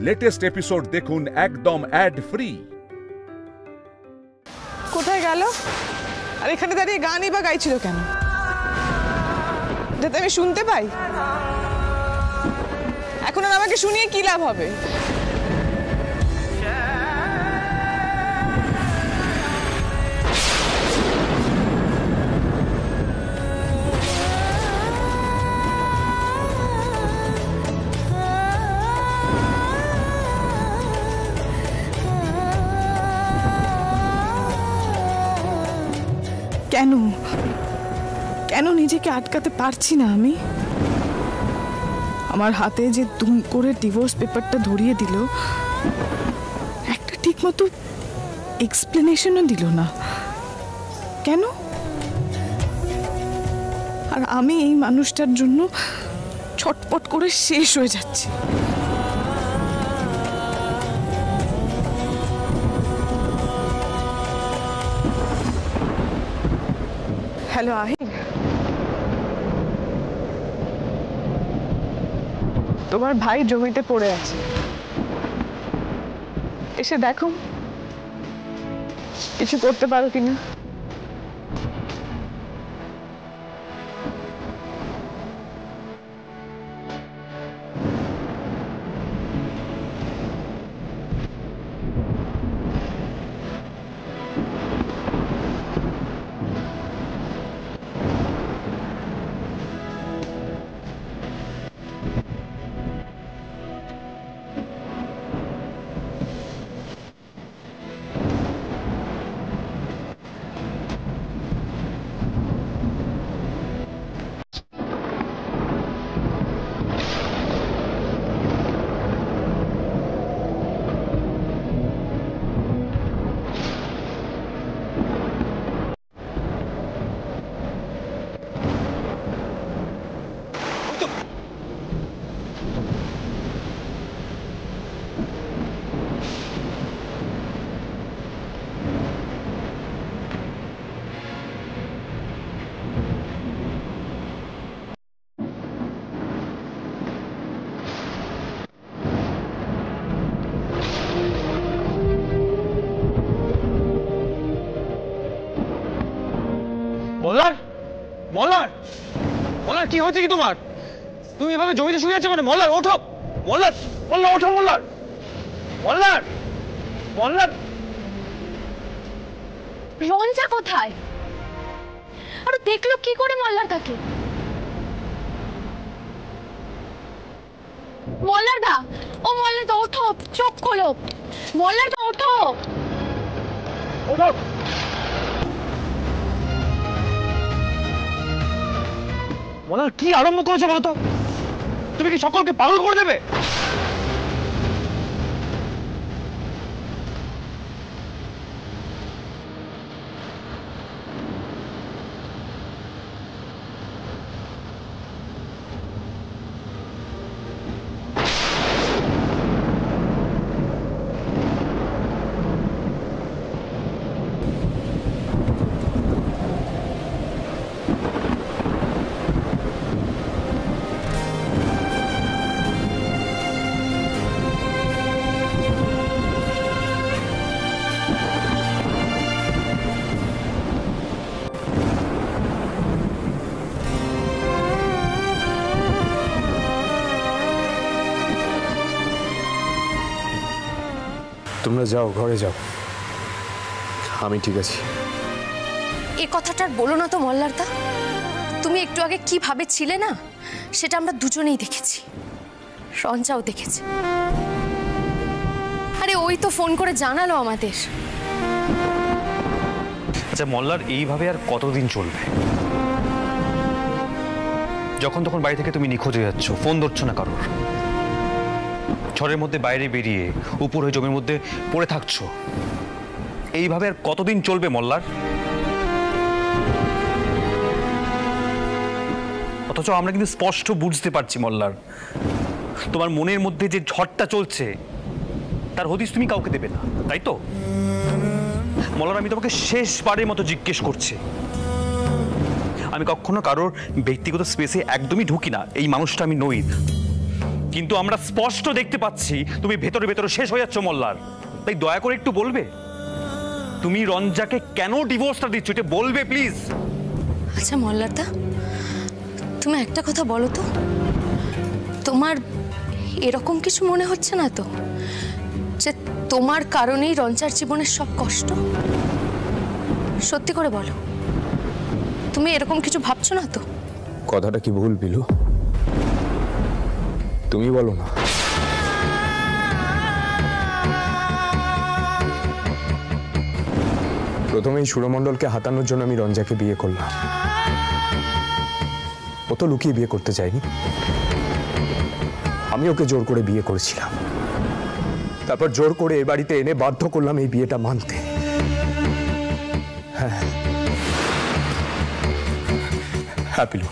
Latest episode দেখুন একদম add free. কোথায় গেল? আর এখানে দাঁড়িয়ে গানই বা গাইছিল কেন? যাতে আমি শুনতে পাই। এখন আর আমাকে শুনিয়ে কি লাভ হবে? কেন কেন নিজেকে আটকাতে পারছি না আমি? আমার হাতে যে দুম করে ডিভোর্স পেপারটা ধরিয়ে দিল, একটা ঠিক মতো এক্সপ্লেনেশনও দিল না। কেন? আর আমি এই মানুষটার জন্য ছটপট করে শেষ হয়ে যাচ্ছি। হ্যালো আহিন, তোমার ভাই জমিতে পড়ে আছে, এসে দেখো কিছু করতে পারো কিনা। মল্লার, মল্লার, মল্লার কি হয়েছে কি তোমার? তুমি এভাবে জমিতে শুয়ে আছো মানে? মল্লার ওঠো, মল্লার, মল্লার ওঠো, মল্লার, মল্লার, মল্লার। রঞ্জা কোথায়? আর দেখলো কি করে মল্লার তাকে? মল্লার দা, ও মল্লার দা ওঠো, চোখ খোলো, মল্লার দা ওঠো, ওঠো। মল্লার কি আরম্ভ করেছো বলো তো? তুমি কি সকলকে পাগল করে দেবে? তোমরা যাও, ঘরে যাও, আমি ঠিক আছি। এ কথাটা বলো না তো মল্লার দা। তুমি একটু আগে কি ভাবে ছিলে না, সেটা আমরা দুজনেই দেখেছি, রঞ্জাও দেখেছে। আরে ওই তো ফোন করে জানালো আমাদের। আচ্ছা মল্লার, এইভাবে আর কতদিন চলবে? যখন তখন বাড়ি থেকে তুমি নিখোঁজ হয়ে যাচ্ছ, ফোন ধরছো না কারোর, ঝড়ের মধ্যে বাইরে বেরিয়ে উপর হয়ে জমির মধ্যে পড়ে থাকছো। এইভাবে আর কতদিন চলবে মল্লার? অথচ আমরা কিন্তু স্পষ্ট বুঝতে পারছি মল্লার, তোমার মনের মধ্যে যে ঝড়টা চলছে তার হদিস তুমি কাউকে দেবে না, তাই তো? মল্লার, আমি তোমাকে শেষবারের মতো জিজ্ঞেস করছি, আমি কখনো কারোর ব্যক্তিগত স্পেসে একদমই ঢুকি না, এই মানুষটা আমি নই। কিন্তু আমরা স্পষ্ট দেখতে পাচ্ছি তুমি ভেতরে ভেতরে শেষ হয়ে যাচ্ছ মল্লার। তাই দয়া করে একটু বলবে তুমি রঞ্জাকে কেন ডিভোর্সটা দিচ্ছ, এটা বলবে প্লিজ। আচ্ছা মল্লারদা, তুমি একটা কথা বলো তো, তোমার এরকম কিছু মনে হচ্ছে না তো যে তোমার কারণেই রঞ্জার জীবনের সব কষ্ট? সত্যি করে বলো, তুমি এরকম কিছু ভাবছো না তো? কথাটা কি ভুল বিলু? তুমি বলো না। প্রথমেই সুরমণ্ডলকে হাতানোর জন্য আমি রঞ্জাকে বিয়ে করলাম। ও তো লুকিয়ে বিয়ে করতে চাইনি, আমি ওকে জোর করে বিয়ে করেছিলাম। তারপর জোর করে এ বাড়িতে এনে বাধ্য করলাম এই বিয়েটা মানতে। হ্যাঁ হ্যাঁ পিলু,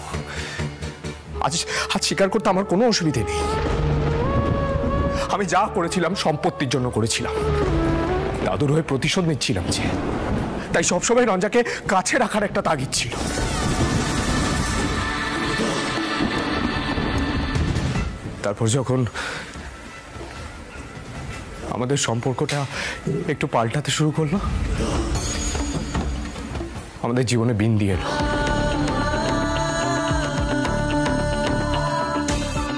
আজ স্বীকার করতে আমার কোনো অসুবিধে নেই। আমি যা করেছিলাম সম্পত্তির জন্য করেছিলাম, দাদুর হয়ে প্রতিশোধ নিচ্ছিলাম যে, তাই সবসময় রঞ্জাকে কাছে রাখার একটা তাগিদ ছিল। তারপর যখন আমাদের সম্পর্কটা একটু পাল্টাতে শুরু করলো, আমাদের জীবনে বিন্দি এলো।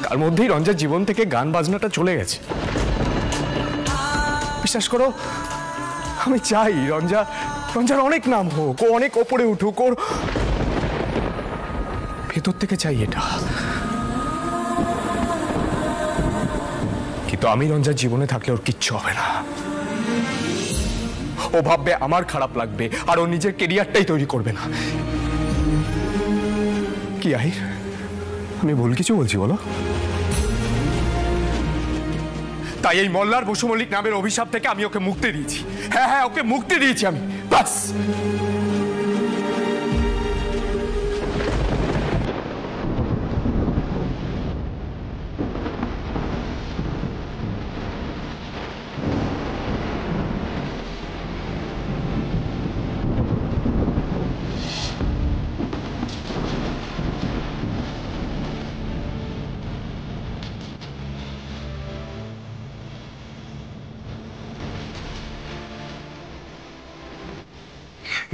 তার মধ্যেই রঞ্জার জীবন থেকে গান বাজনাটা চলে গেছে। বিশ্বাস করো, আমি চাই রঞ্জার অনেক নাম হোক, ও অনেক ওপরে উঠুক, ওর ভেতর থেকে চাই এটা। কিন্তু আমি রঞ্জার জীবনে থাকলে ওর কিচ্ছু হবে না। ও ভাববে আমার খারাপ লাগবে, আর ও নিজের কেরিয়ারটাই তৈরি করবে না। কি আহির, আমি ভুল কিছু বলছি বলো? তাই এই মল্লার বসু মল্লিক নামের অভিশাপ থেকে আমি ওকে মুক্তি দিয়েছি। হ্যাঁ হ্যাঁ, ওকে মুক্তি দিয়েছি আমি, বাস।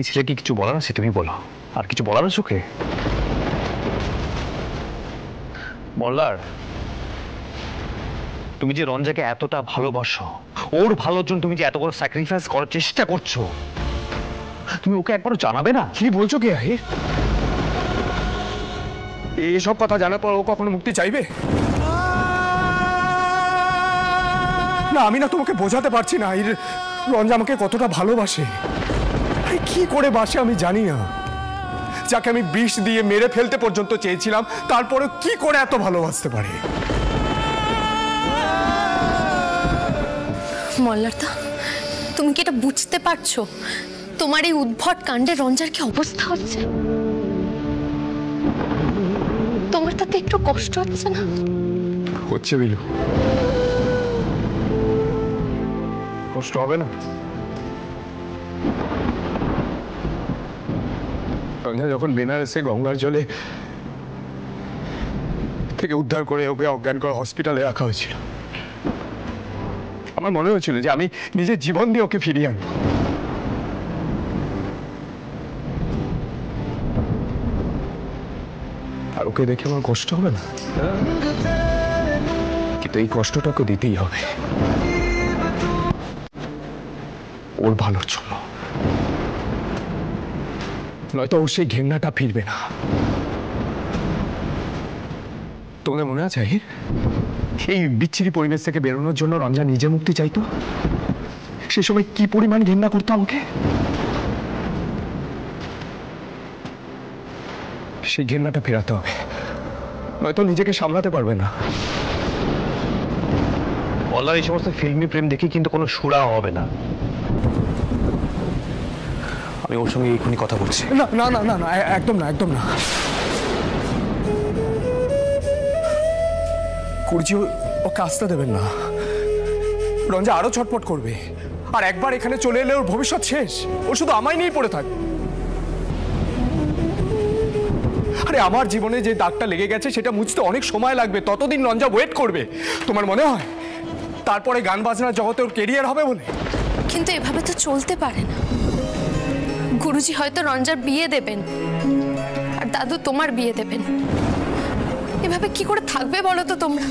এই ছেলেকে কিছু বলার আছে? তুমি বলো। আর কিছু বলার আছে ওকে? মল্লার, তুমি যে রঞ্জাকে এতটা ভালোবাসো, ওর ভালোর জন্য তুমি যে এত বড় স্যাক্রিফাইস করার চেষ্টা করছো, তুমি ওকে একবারও জানাবে না? কি বলছো কি আহির? এসব কথা জানার পর ও কখনো মুক্তি চাইবে? না, আমি না তোমাকে বোঝাতে পারছি না আহির, রঞ্জা আমাকে কতটা ভালোবাসে। কি করে বাসে আমি জানি না। যাকে আমি বিষ দিয়ে মেরে ফেলতে পর্যন্ত চেয়েছিলাম, তারপরে কি করে এত ভালোবাসতে পারে? মল্লারদা, তুমি কি এটা বুঝতে পারছো? তোমার এই উদ্ভট কাণ্ডে রঞ্জার কি অবস্থা হচ্ছে? তোমার তাতে একটু কষ্ট হচ্ছে না? হচ্ছে বিলু, কষ্ট হবে না? রঞ্জা যখন বেনারসে গঙ্গার জলে থেকে উদ্ধার করে ওকে অজ্ঞান করে হসপিটালে রাখা হয়েছিল, আমার মনে হয়েছিল যে আমি নিজের জীবন দিয়ে ওকে ফিরিয়ে আনবো। আর ওকে দেখে আমার কষ্ট হবে না, কিন্তু এই কষ্টটা ওকে দিতেই হবে, ওর ভালোর জন্য। নয়তো ও সেই ঘেন্নাটা ফিরবে না। তোমাদের মনে আছে আহির, এই বিচ্ছিরি পরিবেশ থেকে বেরোনোর জন্য রঞ্জা নিজে মুক্তি চাইতো? সে সময় কি পরিমাণ ঘেন্না করতো আমাকে। সেই ঘেন্নাটা ফেরাতে হবে, নয়তো নিজেকে সামলাতে পারবে না। মল্লার এই সমস্ত ফিল্মি প্রেম দেখে কিন্তু কোনো সুরা হবে না। আমি ওর সঙ্গে এক্ষুনি কথা বলছি। না না না না না, একদম না, একদম না। কুরজি, ওকে আসতে দেবেন না। রঞ্জা আরো ছটফট করবে, আর একবার এখানে চলে এলে ওর ভবিষ্যৎ শেষ। ও শুধু আমায় নিয়েই পড়ে থাকবে। আরে আরে আমার জীবনে যে দাগটা লেগে গেছে সেটা মুছতে অনেক সময় লাগবে, ততদিন রঞ্জা ওয়েট করবে। তোমার মনে হয় তারপরে গান বাজনার জগতে ওর কেরিয়ার হবে বলে? কিন্তু এভাবে তো চলতে পারে না। গুরুজি হয়তো রঞ্জার বিয়ে দেবেন আর দাদু তোমার বিয়ে দেবেন। এভাবে কি করে থাকবে বলো তো তোমরা?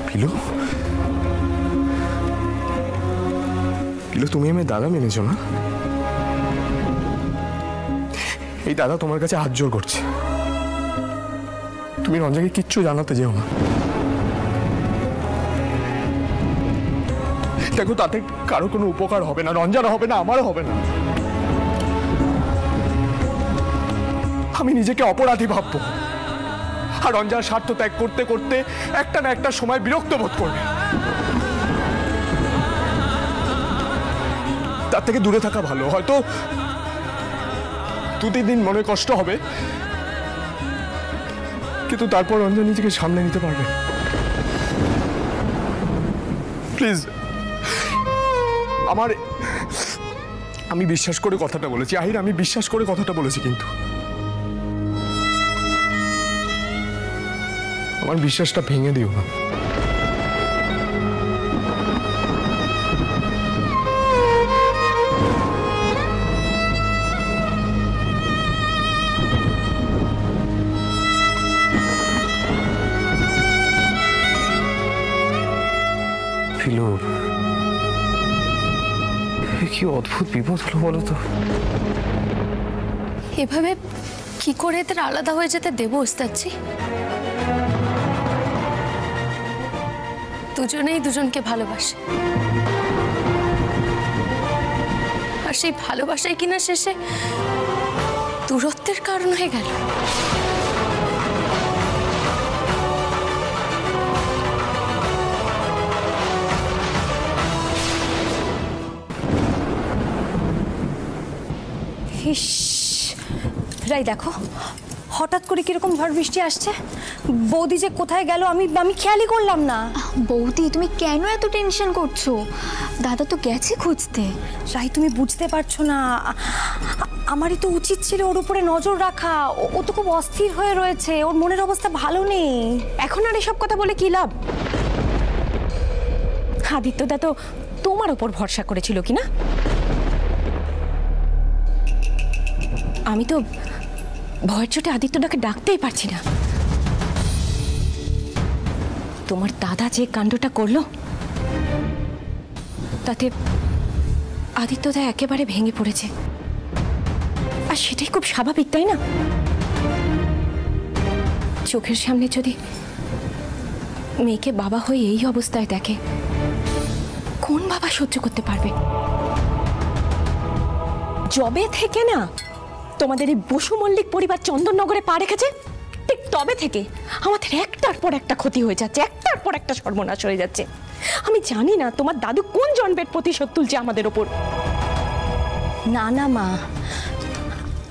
পিলু, পিলু, তুমি আমার দাদা মেনেছো না? এই দাদা তোমার কাছে হাত জোর করছে, তুমি রঞ্জাকে কিচ্ছু জানাতে যেও না। দেখো, তাতে কারো কোনো উপকার হবে না, রঞ্জার হবে না, আমারও হবে না। আমি নিজেকে অপরাধী ভাববো, আর রঞ্জার স্বার্থ ত্যাগ করতে করতে একটা না একটা সময় বিরক্ত বোধ করবে। তার থেকে দূরে থাকা ভালো। হয়তো 2-3 দিন মনে কষ্ট হবে, কিন্তু তারপর রঞ্জা নিজেকে সামনে নিতে পারবে। প্লিজ, আমি বিশ্বাস করে কথাটা বলেছি আহির, আমি বিশ্বাস করে কথাটা বলেছি, কিন্তু আমার বিশ্বাসটা ভেঙে দিও না। পিলু, কি অদ্ভুত বিপদ হলো বলো তো। এভাবে কি করে এদের আলাদা হয়ে যেতে দেবো ওস্তাদজি? দুজনেই দুজনকে ভালোবাসে, আর সেই ভালোবাসাই কিনা শেষে দূরত্বের কারণ হয়ে গেল। রাই, দেখো হঠাৎ করে কিরকম ঝড় বৃষ্টি আসছে। বৌদি যে কোথায় গেল আমি খেয়ালই করলাম না। বৌদি, তুমি কেন এত টেনশন করছো? দাদা তো গেছে খুঁজতে। রাই, তুমি বুঝতে পারছো না, আমারই তো উচিত ছিল ওর উপরে নজর রাখা। ও তো খুব অস্থির হয়ে রয়েছে, ওর মনের অবস্থা ভালো নেই। এখন আর এসব কথা বলে কি লাভ? আদিত্যদা তো তোমার ওপর ভরসা করেছিল কি না? আমি তো ভয়ের চোটে আদিত্যদাকে ডাকতেই পারছি না। তোমার দাদা যে কাণ্ডটা করলো তাতে আদিত্যদা একেবারে ভেঙে পড়েছে, আর সেটাই খুব স্বাভাবিক, তাই না? চোখের সামনে যদি মেয়েকে বাবা হয়ে এই অবস্থায় দেখে, কোন বাবা সহ্য করতে পারবে? যবে থেকে না তোমাদের এই বসু মল্লিক পরিবার চন্দননগরে পা রেখেছে, ঠিক তবে থেকে আমাদের একটার পর একটা ক্ষতি হয়ে যাচ্ছে, একটার পর একটা সর্বনাশ হয়ে যাচ্ছে। আমি জানি না তোমার দাদু কোন জন্মের প্রতিশোধ তুলছে আমাদের ওপর। না না মা,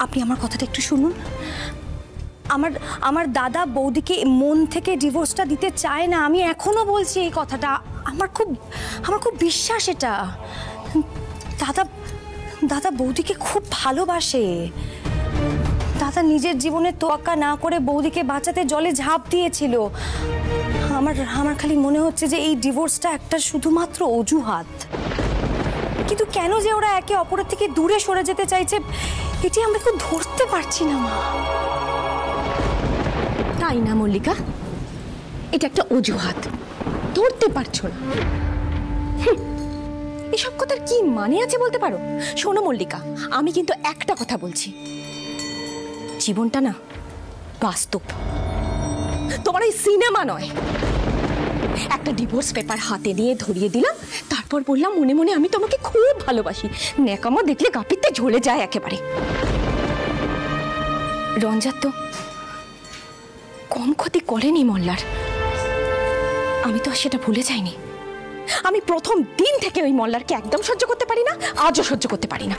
আপনি আমার কথাটা একটু শুনুন। আমার দাদা বৌদিকে মন থেকে ডিভোর্সটা দিতে চায় না। আমি এখনো বলছি এই কথাটা, আমার খুব বিশ্বাস এটা। দাদা বৌদিকে খুব ভালোবাসে। দাদা নিজের জীবনে তোয়াক্কা না করে বৌদিকে বাঁচাতে জলে ঝাঁপ দিয়েছিল। আমার খালি মনে হচ্ছে যে এই ডিভোর্সটা একটা শুধুমাত্র অজুহাত। কিন্তু কেন যে ওরা একে অপরের থেকে দূরে সরে যেতে চাইছে, এটি আমরা খুব ধরতে পারছি না মা। তাই না মল্লিকা? এটা একটা অজুহাত, ধরতে পারছো না? এসব কথার কি মানে আছে বলতে পারো? শোনো মল্লিকা, আমি কিন্তু একটা কথা বলছি, জীবনটা না বাস্তব, তোমার এই সিনেমা নয়। একটা ডিভোর্স পেপার হাতে দিয়ে ধরিয়ে দিলাম, তারপর বললাম মনে মনে আমি তোমাকে খুব ভালোবাসি। ন্যাকামো দেখলে গাপিতে ঝরে যায় একেবারে। রঞ্জাত তো কম ক্ষতি করেনি মল্লার, আমি তো সেটা ভুলে যাইনি। আমি প্রথম দিন থেকে ওই মল্লারকে একদম সহ্য করতে পারি না, আজও সহ্য করতে পারি না।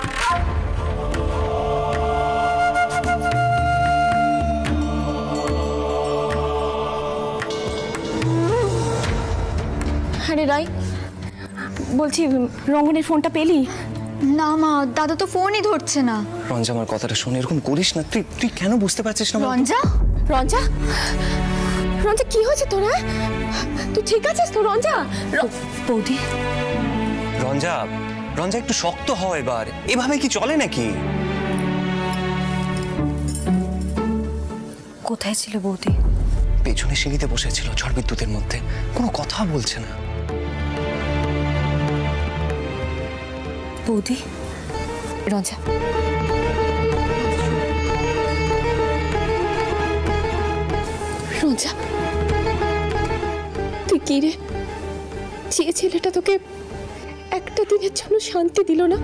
আরে রাই, বলছি রঙ্গনের ফোনটা পেলি? না মা, দাদা তো ফোনই ধরছে না। রঞ্জা আমার কথাটা শোন, এরকম করিস না। তুই কেন বুঝতে পারছিস না? রঞ্জা, রঞ্জা, রঞ্জা কি হয়েছে তোরা? তুই ঠিক আছিস তো রঞ্জা? বৌদি, রঞ্জা, রঞ্জা একটু শক্ত হয় এবার, এভাবে কি চলে নাকি? কোথায় ছিল বৌদি? পেছনে সিঁড়িতে বসেছিল ঝড় বিদ্যুতের মধ্যে, কোনো কথা বলছে না। বৌদি, রঞ্জা, রঞ্জা, তুই কি রে? যে ছেলেটা তোকে একটা দিনের জন্য শান্তি দিল না,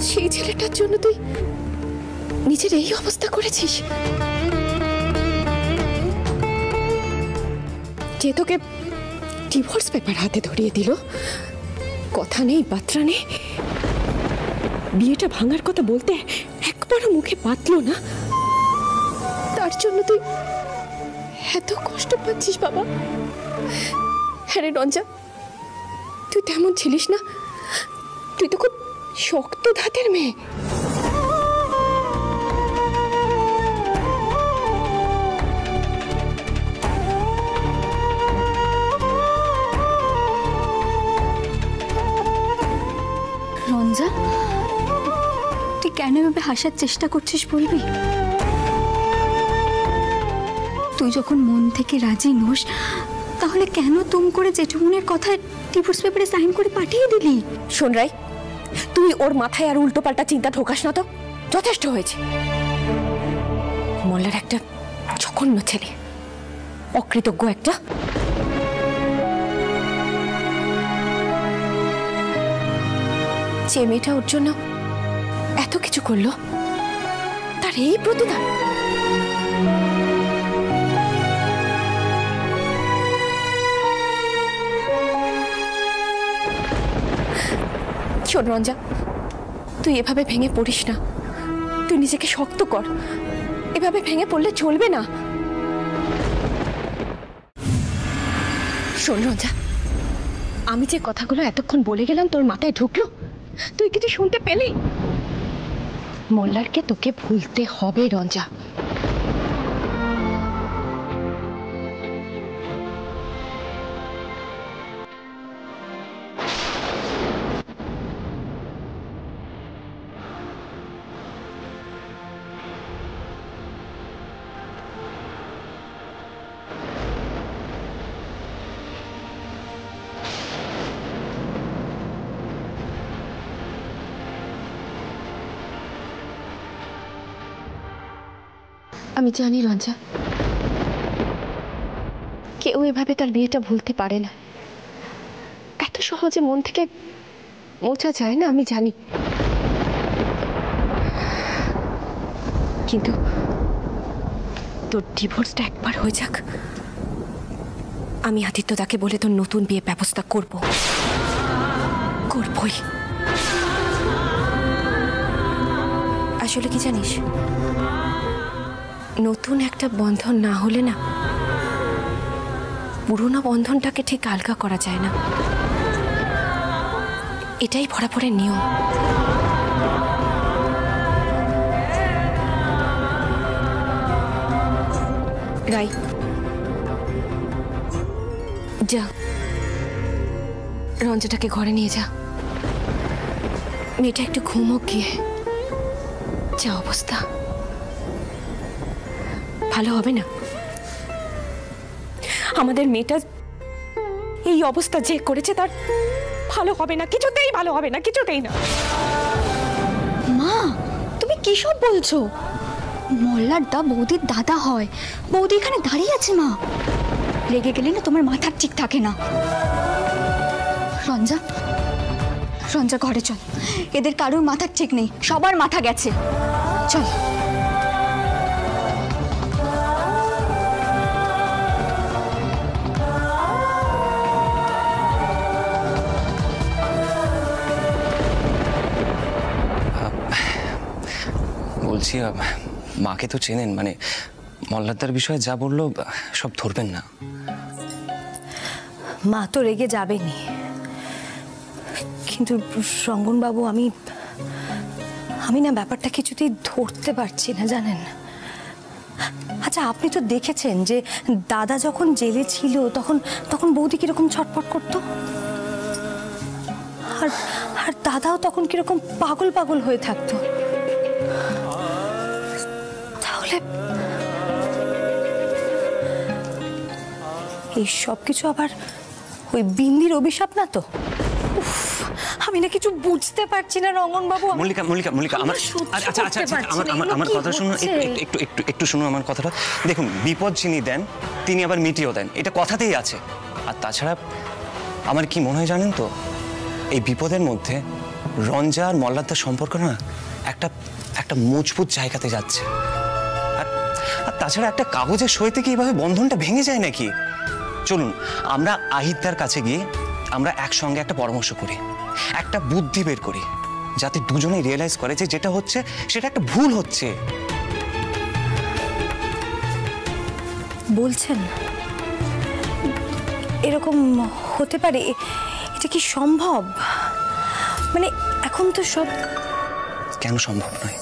সেই ছেলেটার জন্য তুই নিজের এই অবস্থা করেছিস? যে তোকে ডিভোর্স পেপার হাতে ধরিয়ে দিল, কথা নেই বার্তা নেই, বিয়েটা ভাঙার কথা বলতে একবারও মুখে পাতলো না, তার জন্য তুই এত কষ্ট পাচ্ছিস বাবা? হ্যাঁ রে রঞ্জা, তুই তেমন ছিলিস না, তুই তো খুব শক্ত ধাতের মেয়ে। রঞ্জা, তুই কেন এভাবে হাসার চেষ্টা করছিস বলবি? তুই যখন মন থেকে রাজি নোস, তাহলে কেন তুম করে জেঠুমনের কথায় ডিভোর্স পেপারে সাইন করে পাঠিয়ে দিলি? শোন রাই, তুই ওর মাথায় আর উল্টো পাল্টা চিন্তা ঢোকাস না তো, যথেষ্ট হয়েছে। মোল্লার একটা জঘন্য ছেলে, অকৃতজ্ঞ একটা। যে মেয়েটা ওর জন্য এত কিছু করলো, তার এই প্রতিদান? শোন রঞ্জা, তুই এভাবে ভেঙে পড়িস না, তুই নিজেকে শক্ত কর, এভাবে ভেঙে পড়লে চলবে না। শোন রঞ্জা, আমি যে কথাগুলো এতক্ষণ বলে গেলাম তোর মাথায় ঢুকলো? তুই কিছু শুনতে পেলি? মোল্লারকে তোকে ভুলতে হবে রঞ্জা। আমি জানি রঞ্জা, কেউ এভাবে তার বিয়েটা ভুলতে পারে না, এত সহজে মন থেকে মোছা যায় না, আমি জানি। কিন্তু তোর ডিভোর্সটা একবার হয়ে যাক, আমি আদিত্যদাকে বলে তোর নতুন বিয়ে ব্যবস্থা করবই। আসলে কি জানিস, নতুন একটা বন্ধন না হলে না, পুরোনো বন্ধনটাকে ঠিক আলগা করা যায় না, এটাই বরাবরের নিয়ম। রাই, যা রঞ্জাটাকে ঘরে নিয়ে যা, মেয়েটা একটু ঘুমোক গিয়ে। যা অবস্থা, ভালো হবে না। আমাদের মেয়েটা এই অবস্থা যে করেছে তার ভালো হবে না, কিছুতেই ভালো হবে না, কিছুতেই না। মা, তুমি কি সব বলছো? মোল্লার দা বৌদির দাদা হয়, বৌদি এখানে দাঁড়িয়ে আছে। মা, রেগে গেলে না তোমার মাথা ঠিক থাকে না। রঞ্জা, রঞ্জা ঘরে চল, এদের কারোর মাথা ঠিক নেই, সবার মাথা গেছে, চল। বলছি, মাকে তো চেনেন, মানে মল্লারদার বিষয়ে যা বললো সব ধরবেন না? মা তো রেগে যাবেনি, কিন্তু রঙ্গনবাবু, আমি না ব্যাপারটা কিছুতেই ধরতে পারছি না, জানেন। আচ্ছা, আপনি তো দেখেছেন যে দাদা যখন জেলে ছিল তখন বৌদি কিরকম ছটফট করতো, আর দাদাও তখন কিরকম পাগল পাগল হয়ে থাকতো। তাহলে এই সব কিছু আবার ওই বিন্দির অভিশাপ না তো? আমি না কিছু বুঝতে পারছি না রঙ্গনবাবু। মল্লিকা মল্লিকা মল্লিকা আমার আচ্ছা আচ্ছা আমার কথা শুনুন, একটু একটু একটু শুনুন আমার কথাটা। দেখুন, বিপদ যিনি দেন তিনি আবার মিটিয়েও দেন, এটা কথাতেই আছে। আর তাছাড়া আমার কি মনে হয় জানেন তো, এই বিপদের মধ্যে রঞ্জা আর মল্লারদার সম্পর্ক না একটা মজবুত জায়গাতে যাচ্ছে। আর তাছাড়া একটা কাগজের সইতে কি এইভাবে বন্ধনটা ভেঙে যায় নাকি? চলুন আমরা আহিতদার কাছে গিয়ে আমরা একসঙ্গে একটা পরামর্শ করি, একটা বুদ্ধি বের করি, যাতে দুজনেই রিয়েলাইজ করে যে যেটা হচ্ছে সেটা একটা ভুল হচ্ছে। বলছেন এরকম হতে পারে? এটা কি সম্ভব? মানে এখন তো সব কেন সম্ভব নয়?